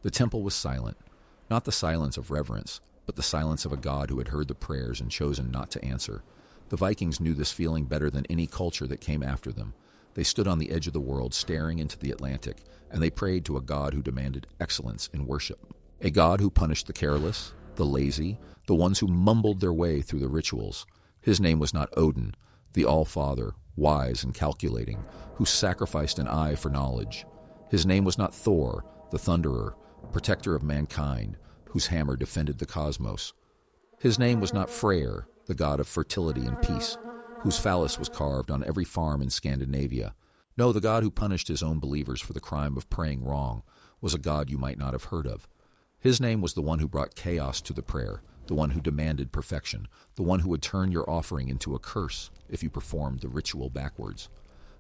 The temple was silent, not the silence of reverence, but the silence of a god who had heard the prayers and chosen not to answer. The Vikings knew this feeling better than any culture that came after them. They stood on the edge of the world, staring into the Atlantic, and they prayed to a god who demanded excellence in worship. A god who punished the careless, the lazy, the ones who mumbled their way through the rituals. His name was not Odin, the All-Father, wise and calculating, who sacrificed an eye for knowledge. His name was not Thor, the Thunderer, protector of mankind, whose hammer defended the cosmos. His name was not Freyr, the god of fertility and peace, whose phallus was carved on every farm in Scandinavia. No, the god who punished his own believers for the crime of praying wrong was a god you might not have heard of. His name was the one who brought chaos to the prayer, the one who demanded perfection, the one who would turn your offering into a curse if you performed the ritual backwards.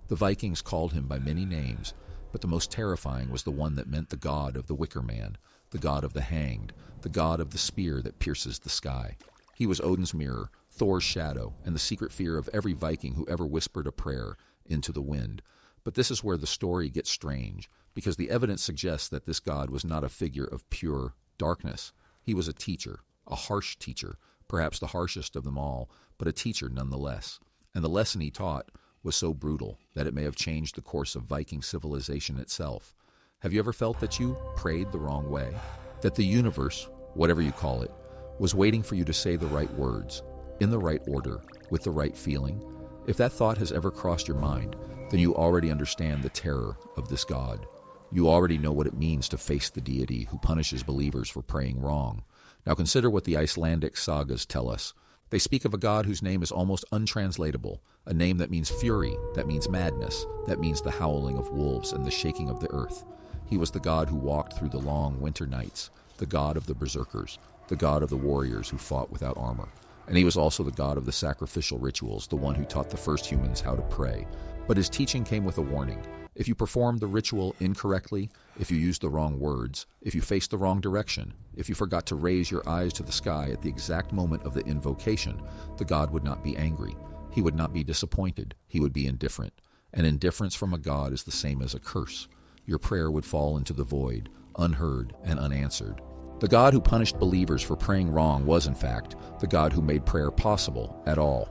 The Vikings called him by many names, but the most terrifying was the one that meant the god of the wicker man, the god of the hanged, the god of the spear that pierces the sky. He was Odin's mirror, Thor's shadow, and the secret fear of every Viking who ever whispered a prayer into the wind. But this is where the story gets strange, because the evidence suggests that this god was not a figure of pure darkness. He was a teacher, a harsh teacher, perhaps the harshest of them all, but a teacher nonetheless. And the lesson he taught was so brutal that it may have changed the course of Viking civilization itself. Have you ever felt that you prayed the wrong way? That the universe, whatever you call it, was waiting for you to say the right words, in the right order, with the right feeling? If that thought has ever crossed your mind, then you already understand the terror of this god. You already know what it means to face the deity who punishes believers for praying wrong. Now consider what the Icelandic sagas tell us. They speak of a god whose name is almost untranslatable, a name that means fury, that means madness, that means the howling of wolves and the shaking of the earth. He was the god who walked through the long winter nights, the god of the berserkers, the god of the warriors who fought without armor. And he was also the god of the sacrificial rituals, the one who taught the first humans how to pray. But his teaching came with a warning. If you performed the ritual incorrectly, if you used the wrong words, if you faced the wrong direction, if you forgot to raise your eyes to the sky at the exact moment of the invocation, the god would not be angry. He would not be disappointed. He would be indifferent. And indifference from a god is the same as a curse. Your prayer would fall into the void, unheard and unanswered. The God who punished believers for praying wrong was, in fact, the God who made prayer possible at all.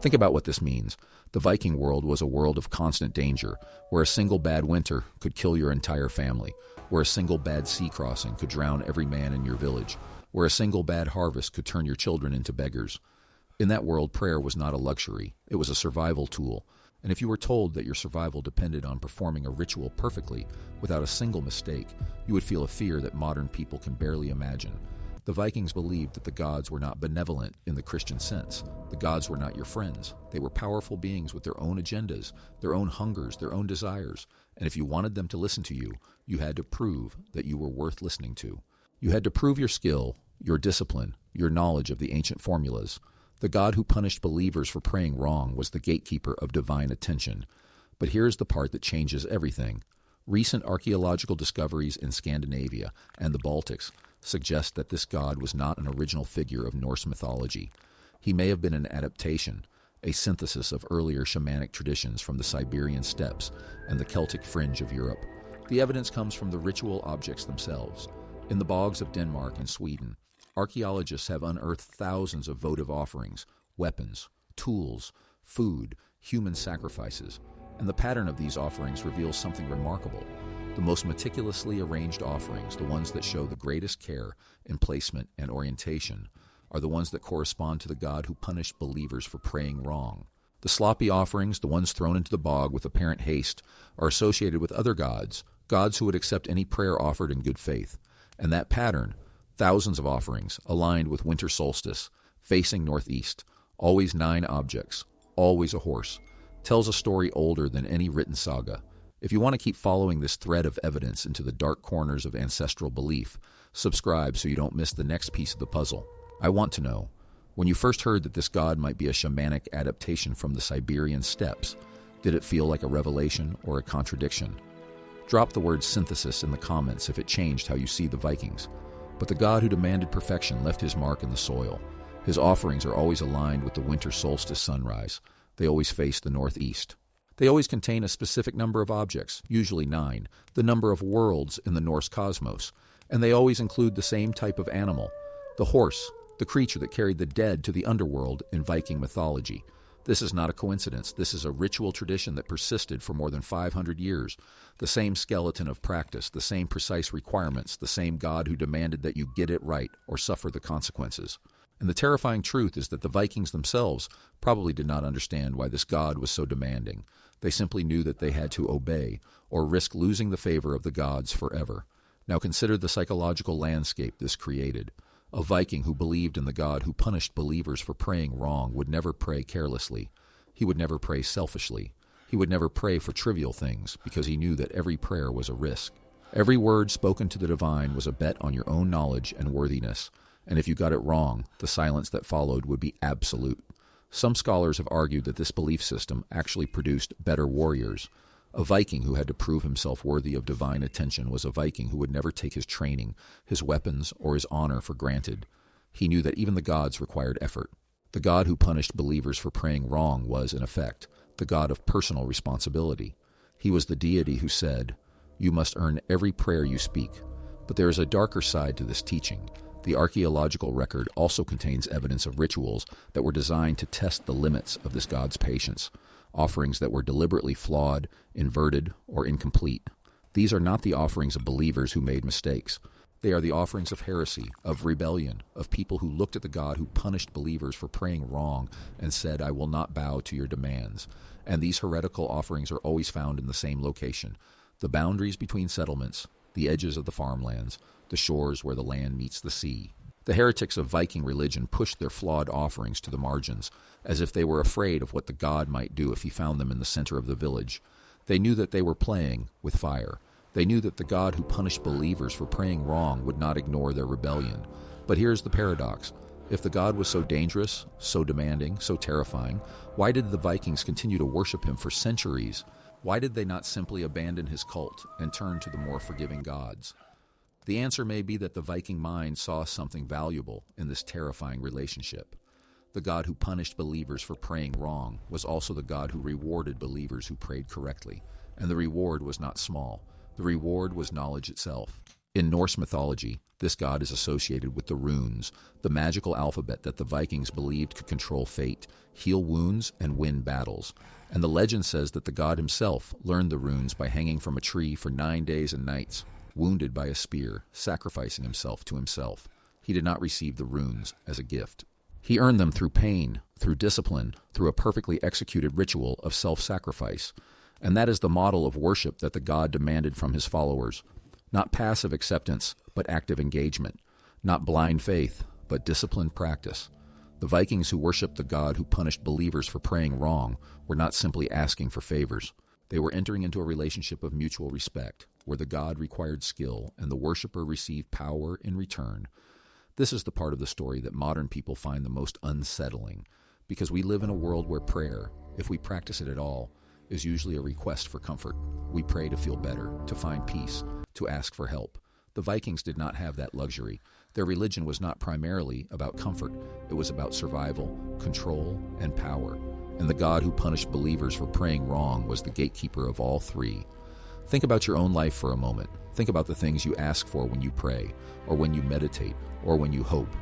Think about what this means. The Viking world was a world of constant danger, where a single bad winter could kill your entire family, where a single bad sea crossing could drown every man in your village, where a single bad harvest could turn your children into beggars. In that world, prayer was not a luxury. It was a survival tool. And if you were told that your survival depended on performing a ritual perfectly, without a single mistake, you would feel a fear that modern people can barely imagine. The Vikings believed that the gods were not benevolent in the Christian sense. The gods were not your friends. They were powerful beings with their own agendas, their own hungers, their own desires. And if you wanted them to listen to you, you had to prove that you were worth listening to. You had to prove your skill, your discipline, your knowledge of the ancient formulas. The God who punished believers for praying wrong was the gatekeeper of divine attention. But here's the part that changes everything. Recent archaeological discoveries in Scandinavia and the Baltics suggest that this god was not an original figure of Norse mythology. He may have been an adaptation, a synthesis of earlier shamanic traditions from the Siberian steppes and the Celtic fringe of Europe. The evidence comes from the ritual objects themselves. In the bogs of Denmark and Sweden, archaeologists have unearthed thousands of votive offerings, weapons, tools, food, human sacrifices, and the pattern of these offerings reveals something remarkable. The most meticulously arranged offerings, the ones that show the greatest care in placement and orientation, are the ones that correspond to the God who punished believers for praying wrong. The sloppy offerings, the ones thrown into the bog with apparent haste, are associated with other gods, gods who would accept any prayer offered in good faith. And that pattern, thousands of offerings, aligned with winter solstice, facing northeast, always 9 objects, always a horse, tells a story older than any written saga. If you want to keep following this thread of evidence into the dark corners of ancestral belief, subscribe so you don't miss the next piece of the puzzle. I want to know, when you first heard that this god might be a shamanic adaptation from the Siberian steppes, did it feel like a revelation or a contradiction? Drop the word synthesis in the comments if it changed how you see the Vikings. But the God who demanded perfection left his mark in the soil. His offerings are always aligned with the winter solstice sunrise. They always face the northeast. They always contain a specific number of objects, usually 9, the number of worlds in the Norse cosmos. And they always include the same type of animal, the horse, the creature that carried the dead to the underworld in Viking mythology. This is not a coincidence. This is a ritual tradition that persisted for more than 500 years. The same skeleton of practice, the same precise requirements, the same God who demanded that you get it right or suffer the consequences. And the terrifying truth is that the Vikings themselves probably did not understand why this God was so demanding. They simply knew that they had to obey or risk losing the favor of the gods forever. Now consider the psychological landscape this created. A Viking who believed in the God who punished believers for praying wrong would never pray carelessly. He would never pray selfishly. He would never pray for trivial things because he knew that every prayer was a risk. Every word spoken to the divine was a bet on your own knowledge and worthiness. And if you got it wrong, the silence that followed would be absolute. Some scholars have argued that this belief system actually produced better warriors. A Viking who had to prove himself worthy of divine attention was a Viking who would never take his training, his weapons, or his honor for granted. He knew that even the gods required effort. The God who punished believers for praying wrong was, in effect, the God of personal responsibility. He was the deity who said, "You must earn every prayer you speak." But there is a darker side to this teaching. The archaeological record also contains evidence of rituals that were designed to test the limits of this God's patience, offerings that were deliberately flawed, inverted, or incomplete. These are not the offerings of believers who made mistakes. They are the offerings of heresy, of rebellion, of people who looked at the God who punished believers for praying wrong and said, "I will not bow to your demands." And these heretical offerings are always found in the same location: the boundaries between settlements, the edges of the farmlands, the shores where the land meets the sea. The heretics of Viking religion pushed their flawed offerings to the margins, as if they were afraid of what the god might do if he found them in the center of the village. They knew that they were playing with fire. They knew that the God who punished believers for praying wrong would not ignore their rebellion. But here's the paradox. If the God was so dangerous, so demanding, so terrifying, why did the Vikings continue to worship him for centuries? Why did they not simply abandon his cult and turn to the more forgiving gods? The answer may be that the Viking mind saw something valuable in this terrifying relationship. The God who punished believers for praying wrong was also the God who rewarded believers who prayed correctly, and the reward was not small. The reward was knowledge itself. In Norse mythology, this god is associated with the runes, the magical alphabet that the Vikings believed could control fate, heal wounds, and win battles. And the legend says that the god himself learned the runes by hanging from a tree for 9 days and nights, wounded by a spear, sacrificing himself to himself. He did not receive the runes as a gift. He earned them through pain, through discipline, through a perfectly executed ritual of self-sacrifice. And that is the model of worship that the god demanded from his followers. Not passive acceptance, but active engagement. Not blind faith, but disciplined practice. The Vikings who worshipped the God who punished believers for praying wrong were not simply asking for favors. They were entering into a relationship of mutual respect, where the God required skill and the worshiper received power in return. This is the part of the story that modern people find the most unsettling, because we live in a world where prayer, if we practice it at all, is usually a request for comfort. We pray to feel better, to find peace, to ask for help. The Vikings did not have that luxury. Their religion was not primarily about comfort. It was about survival, control, and power. And the God who punished believers for praying wrong was the gatekeeper of all three. Think about your own life for a moment. Think about the things you ask for when you pray, or when you meditate, or when you hope.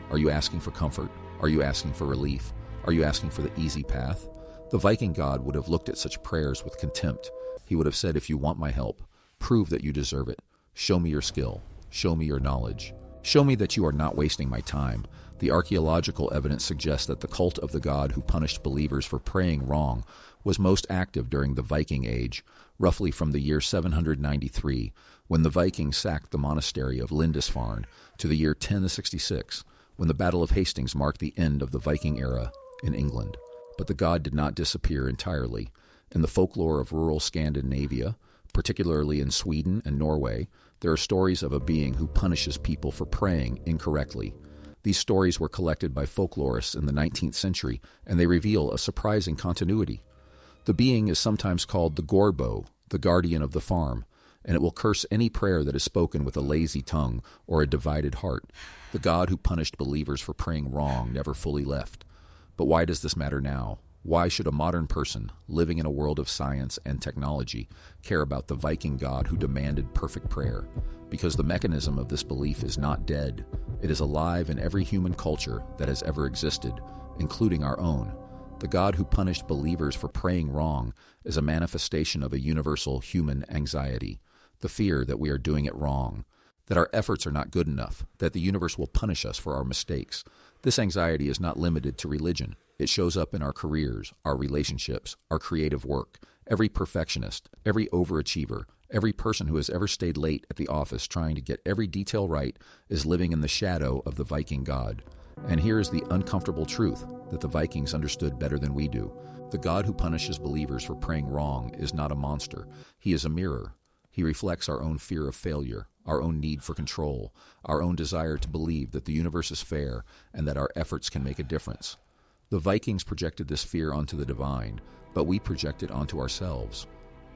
Are you asking for comfort? Are you asking for relief? Are you asking for the easy path? The Viking god would have looked at such prayers with contempt. He would have said, "If you want my help, prove that you deserve it. Show me your skill. Show me your knowledge. Show me that you are not wasting my time." The archaeological evidence suggests that the cult of the god who punished believers for praying wrong was most active during the Viking Age, roughly from the year 793, when the Vikings sacked the monastery of Lindisfarne, to the year 1066, when the Battle of Hastings marked the end of the Viking era in England. But the god did not disappear entirely. In the folklore of rural Scandinavia, particularly in Sweden and Norway, there are stories of a being who punishes people for praying incorrectly. These stories were collected by folklorists in the 19th century, and they reveal a surprising continuity. The being is sometimes called the Gorbo, the guardian of the farm, and it will curse any prayer that is spoken with a lazy tongue or a divided heart. The God who punished believers for praying wrong never fully left. But why does this matter now? Why should a modern person, living in a world of science and technology, care about the Viking god who demanded perfect prayer? Because the mechanism of this belief is not dead. It is alive in every human culture that has ever existed, including our own. The God who punished believers for praying wrong is a manifestation of a universal human anxiety, the fear that we are doing it wrong, that our efforts are not good enough, that the universe will punish us for our mistakes. This anxiety is not limited to religion. It shows up in our careers, our relationships, our creative work. Every perfectionist, every overachiever, every person who has ever stayed late at the office trying to get every detail right is living in the shadow of the Viking god. And here is the uncomfortable truth that the Vikings understood better than we do. The God who punishes believers for praying wrong is not a monster. He is a mirror. He reflects our own fear of failure, our own need for control, our own desire to believe that the universe is fair and that our efforts can make a difference. The Vikings projected this fear onto the divine, but we project it onto ourselves.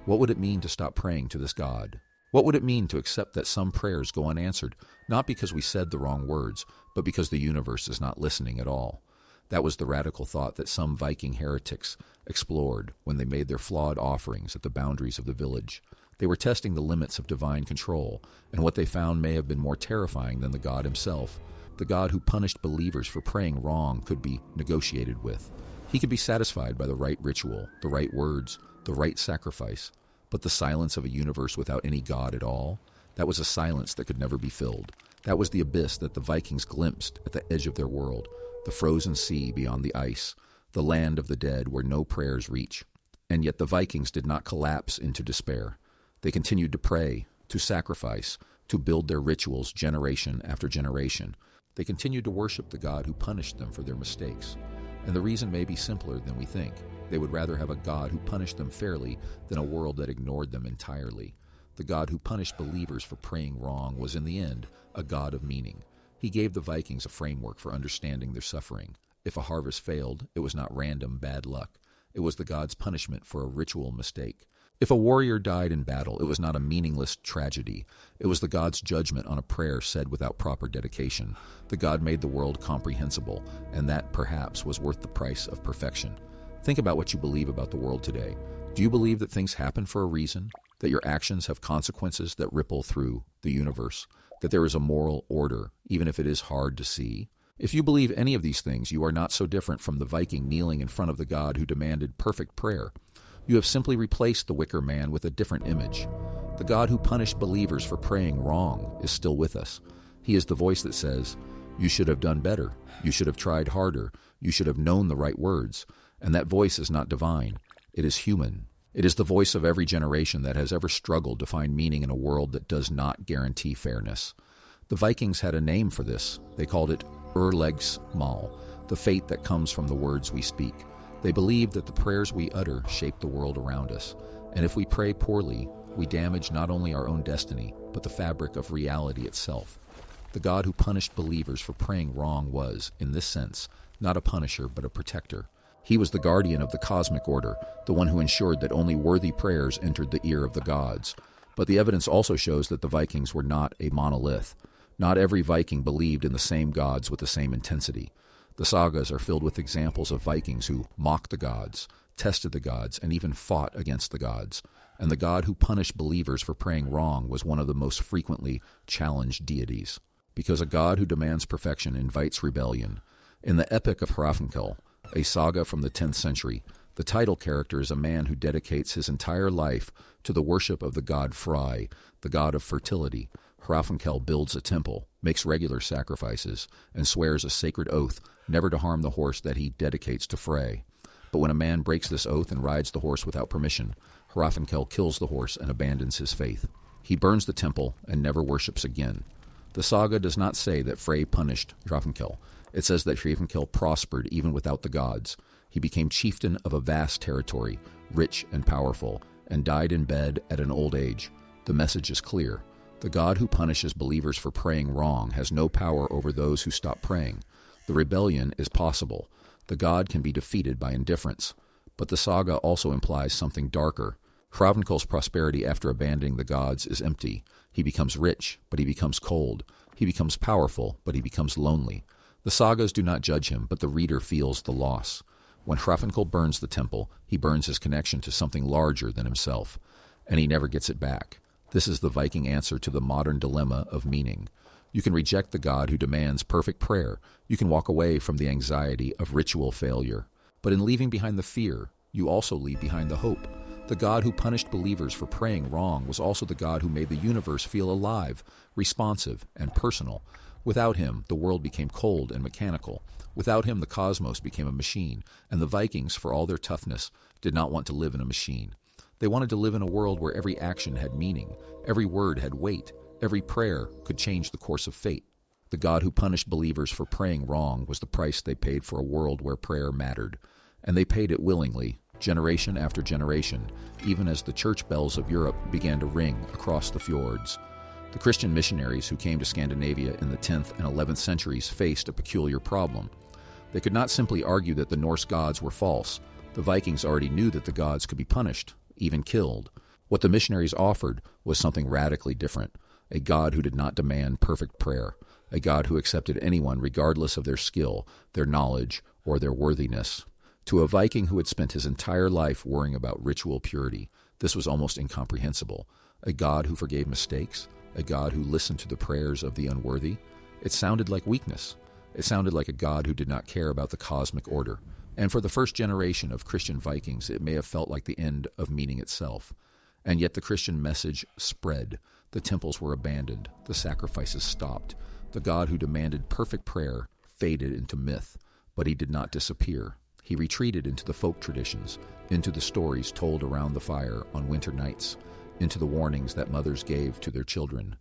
What would it mean to stop praying to this God? What would it mean to accept that some prayers go unanswered, not because we said the wrong words, but because the universe is not listening at all? That was the radical thought that some Viking heretics explored when they made their flawed offerings at the boundaries of the village. They were testing the limits of divine control, and what they found may have been more terrifying than the God himself. The God who punished believers for praying wrong could be negotiated with. He could be satisfied by the right ritual, the right words, the right sacrifice. But the silence of a universe without any God at all, that was a silence that could never be filled. That was the abyss that the Vikings glimpsed at the edge of their world, the frozen sea beyond the ice, the land of the dead where no prayers reach. And yet the Vikings did not collapse into despair. They continued to pray, to sacrifice, to build their rituals generation after generation. They continued to worship the God who punished them for their mistakes. And the reason may be simpler than we think. They would rather have a God who punished them fairly than a world that ignored them entirely. The God who punished believers for praying wrong was in the end a God of meaning. He gave the Vikings a framework for understanding their suffering. If a harvest failed, it was not random bad luck. It was the God's punishment for a ritual mistake. If a warrior died in battle, it was not a meaningless tragedy. It was the God's judgment on a prayer said without proper dedication. The God made the world comprehensible, and that, perhaps, was worth the price of perfection. Think about what you believe about the world today. Do you believe that things happen for a reason? That your actions have consequences that ripple through the universe? That there is a moral order, even if it is hard to see? If you believe any of these things, you are not so different from the Viking kneeling in front of the God who demanded perfect prayer. You have simply replaced the wicker man with a different image. The God who punished believers for praying wrong is still with us. He is the voice that says, "You should have done better. You should have tried harder. You should have known the right words." And that voice is not divine. It is human. It is the voice of every generation that has ever struggled to find meaning in a world that does not guarantee fairness. The Vikings had a name for this. They called it Urlegsmal, the fate that comes from the words we speak. They believed that the prayers we utter shape the world around us. And if we pray poorly, we damage not only our own destiny, but the fabric of reality itself. The God who punished believers for praying wrong was, in this sense, not a punisher but a protector. He was the guardian of the cosmic order, the one who ensured that only worthy prayers entered the ear of the gods. But the evidence also shows that the Vikings were not a monolith. Not every Viking believed in the same gods with the same intensity. The sagas are filled with examples of Vikings who mocked the gods, tested the gods, and even fought against the gods. And the God who punished believers for praying wrong was one of the most frequently challenged deities. Because a God who demands perfection invites rebellion. In the Epic of Hrafnkel, a saga from the 10th century, the title character is a man who dedicates his entire life to the worship of the god Frey, the god of fertility. Hrafnkel builds a temple, makes regular sacrifices, and swears a sacred oath never to harm the horse that he dedicates to Frey. But when a man breaks this oath and rides the horse without permission, Hrafnkel kills the horse and abandons his faith. He burns the temple and never worships again. The saga does not say that Frey punished Hrafnkel. It says that Hrafnkel prospered even without the gods. He became chieftain of a vast territory, rich and powerful, and died in bed at an old age. The message is clear. The God who punishes believers for praying wrong has no power over those who stop praying. The rebellion is possible. The God can be defeated by indifference. But the saga also implies something darker. Hrafnkel's prosperity after abandoning the gods is empty. He becomes rich, but he becomes cold. He becomes powerful, but he becomes lonely. The sagas do not judge him, but the reader feels the loss. When Hrafnkel burns the temple, he burns his connection to something larger than himself, and he never gets it back. This is the Viking answer to the modern dilemma of meaning. You can reject the God who demands perfect prayer. You can walk away from the anxiety of ritual failure. But in leaving behind the fear, you also leave behind the hope. The God who punished believers for praying wrong was also the God who made the universe feel alive, responsive, and personal. Without him, the world became cold and mechanical. Without him, the cosmos became a machine, and the Vikings, for all their toughness, did not want to live in a machine. They wanted to live in a world where every action had meaning, every word had weight, every prayer could change the course of fate. The God who punished believers for praying wrong was the price they paid for a world where prayer mattered, and they paid it willingly, generation after generation, even as the church bells of Europe began to ring across the fjords. The Christian missionaries who came to Scandinavia in the 10th and 11th centuries faced a peculiar problem. They could not simply argue that the Norse gods were false. The Vikings already knew that the gods could be punished, even killed. What the missionaries offered was something radically different, a God who did not demand perfect prayer, a God who accepted anyone regardless of their skill, their knowledge, or their worthiness. To a Viking who had spent his entire life worrying about ritual purity, this was almost incomprehensible. A God who forgave mistakes, a God who listened to the prayers of the unworthy. It sounded like weakness. It sounded like a God who did not care about the cosmic order. And for the first generation of Christian Vikings, it may have felt like the end of meaning itself. And yet the Christian message spread. The temples were abandoned. The sacrifices stopped. The God who demanded perfect prayer faded into myth, but he did not disappear. He retreated into the folk traditions, into the stories told around the fire on winter nights, into the warnings that mothers gave to their children.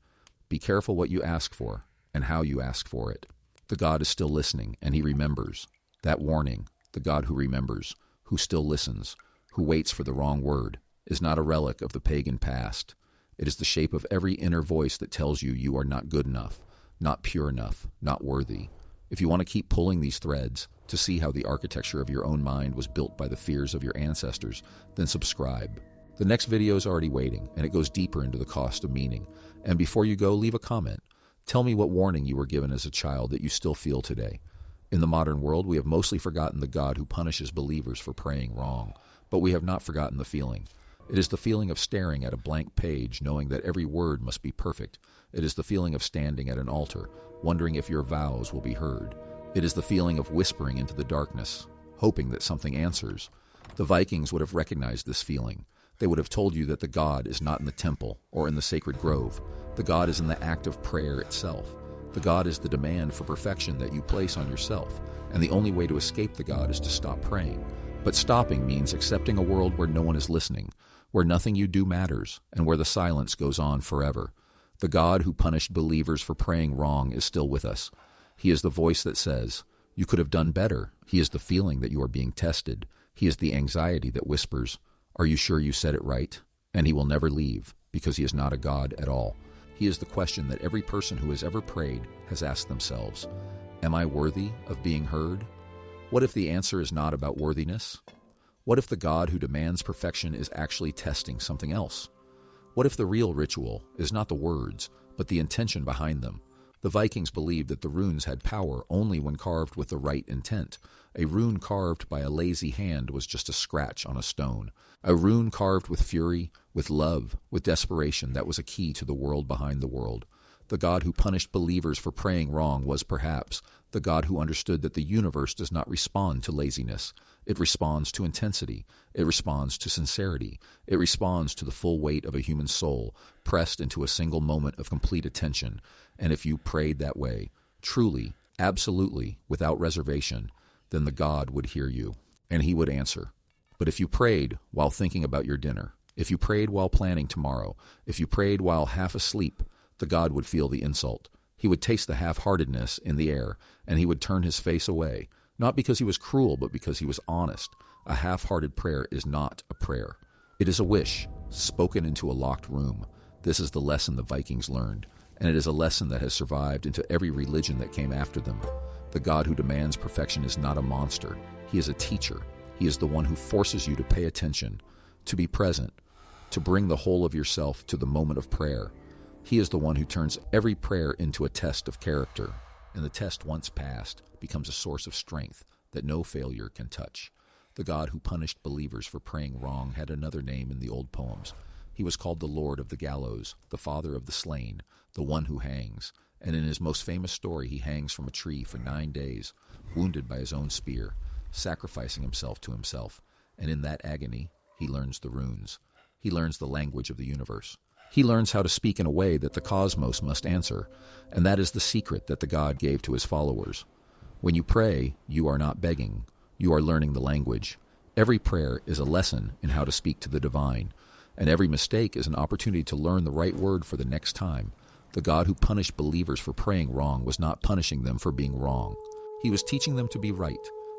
Be careful what you ask for and how you ask for it. The God is still listening, and he remembers. That warning, the God who remembers, who still listens, who waits for the wrong word, is not a relic of the pagan past. It is the shape of every inner voice that tells you you are not good enough, not pure enough, not worthy. If you want to keep pulling these threads to see how the architecture of your own mind was built by the fears of your ancestors, then subscribe. The next video is already waiting, and it goes deeper into the cost of meaning. And before you go, leave a comment. Tell me what warning you were given as a child that you still feel today. In the modern world, we have mostly forgotten the God who punishes believers for praying wrong, but we have not forgotten the feeling. It is the feeling of staring at a blank page, knowing that every word must be perfect. It is the feeling of standing at an altar, wondering if your vows will be heard. It is the feeling of whispering into the darkness, hoping that something answers. The Vikings would have recognized this feeling. They would have told you that the God is not in the temple or in the sacred grove. The God is in the act of prayer itself. The God is the demand for perfection that you place on yourself, and the only way to escape the God is to stop praying. But stopping means accepting a world where no one is listening, where nothing you do matters, and where the silence goes on forever. The God who punished believers for praying wrong is still with us. He is the voice that says, "You could have done better." He is the feeling that you are being tested. He is the anxiety that whispers, "Are you sure you said it right?" And he will never leave, because he is not a God at all. He is the question that every person who has ever prayed has asked themselves. Am I worthy of being heard? What if the answer is not about worthiness? What if the God who demands perfection is actually testing something else? What if the real ritual is not the words, but the intention behind them? The Vikings believed that the runes had power only when carved with the right intent. A rune carved by a lazy hand was just a scratch on a stone. A rune carved with fury, with love, with desperation, that was a key to the world behind the world. The God who punished believers for praying wrong was perhaps the God who understood that the universe does not respond to laziness. It responds to intensity. It responds to sincerity. It responds to the full weight of a human soul, pressed into a single moment of complete attention. And if you prayed that way, truly, absolutely, without reservation, then the God would hear you, and he would answer. But if you prayed while thinking about your dinner, if you prayed while planning tomorrow, if you prayed while half asleep, the God would feel the insult. He would taste the half-heartedness in the air, and he would turn his face away, not because he was cruel, but because he was honest. A half-hearted prayer is not a prayer. It is a wish, spoken into a locked room. This is the lesson the Vikings learned, and it is a lesson that has survived into every religion that came after them. The God who demands perfection is not a monster. He is a teacher. He is the one who forces you to pay attention, to be present, to bring the whole of yourself to the moment of prayer. He is the one who turns every prayer into a test of character, and the test once passed becomes a source of strength that no failure can touch. The God who punished believers for praying wrong had another name in the old poems. He was called the Lord of the Gallows, the Father of the Slain, the One who Hangs, and in his most famous story he hangs from a tree for 9 days, wounded by his own spear, sacrificing himself to himself, and in that agony he learns the runes. He learns the language of the universe. He learns how to speak in a way that the cosmos must answer, and that is the secret that the God gave to his followers. When you pray, you are not begging. You are learning the language. Every prayer is a lesson in how to speak to the divine, and every mistake is an opportunity to learn the right word for the next time. The God who punished believers for praying wrong was not punishing them for being wrong. He was teaching them to be right.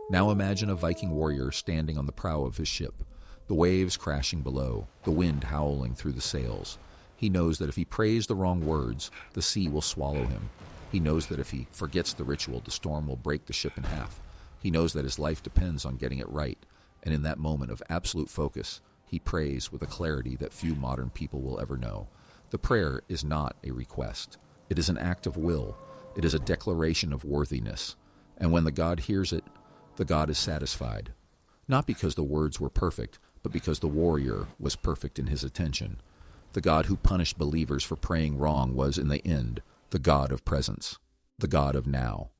Now imagine a Viking warrior standing on the prow of his ship, the waves crashing below, the wind howling through the sails. He knows that if he prays the wrong words, the sea will swallow him. He knows that if he forgets the ritual, the storm will break the ship in half. He knows that his life depends on getting it right, and in that moment of absolute focus, he prays with a clarity that few modern people will ever know. The prayer is not a request. It is an act of will. It is a declaration of worthiness. And when the God hears it, the God is satisfied. Not because the words were perfect, but because the warrior was perfect in his attention. The God who punished believers for praying wrong was, in the end, the God of presence, the God of now,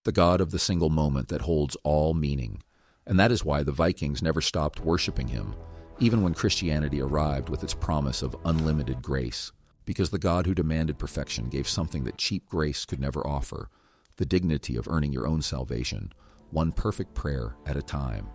the God of the single moment that holds all meaning. And that is why the Vikings never stopped worshiping him, even when Christianity arrived with its promise of unlimited grace, because the God who demanded perfection gave something that cheap grace could never offer, the dignity of earning your own salvation, one perfect prayer at a time.